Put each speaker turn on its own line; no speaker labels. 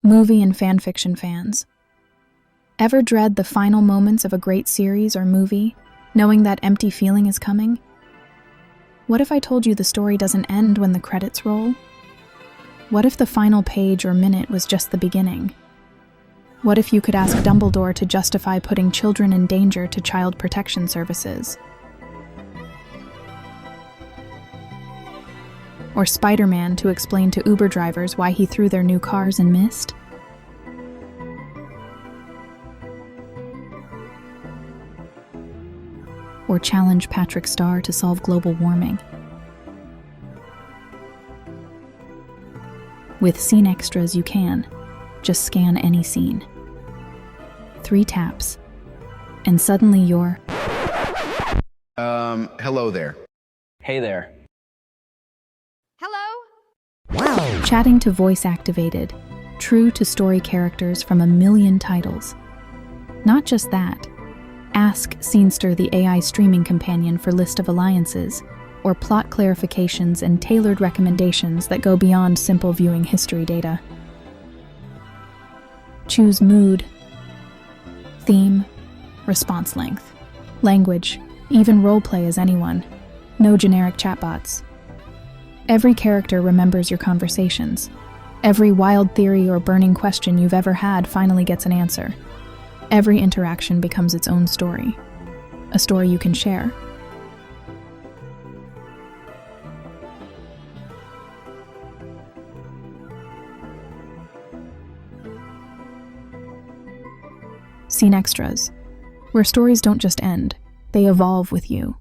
Movie and fanfiction fans. Ever dread the final moments of a great series or movie, knowing that empty feeling is coming? What if I told you the story doesn't end when the credits roll? What if the final page or minute was just the beginning? What if you could ask Dumbledore to justify putting children in danger to child protection services? Or Spider-Man to explain to Uber drivers why he threw their new cars in mist? Or challenge Patrick Star to solve global warming? With sceneXtras you can. Just scan any scene. 3 taps. And suddenly you're...
Hello there.
Hey there.
Hello?
Chatting to voice-activated, true to story characters from a million titles. Not just that. Ask Scenester the AI streaming companion for list of alliances, or plot clarifications and tailored recommendations that go beyond simple viewing history data. Choose mood, theme, response length, language, even roleplay as anyone. No generic chatbots. Every character remembers your conversations. Every wild theory or burning question you've ever had finally gets an answer. Every interaction becomes its own story. A story you can share. sceneXtras, where stories don't just end, they evolve with you.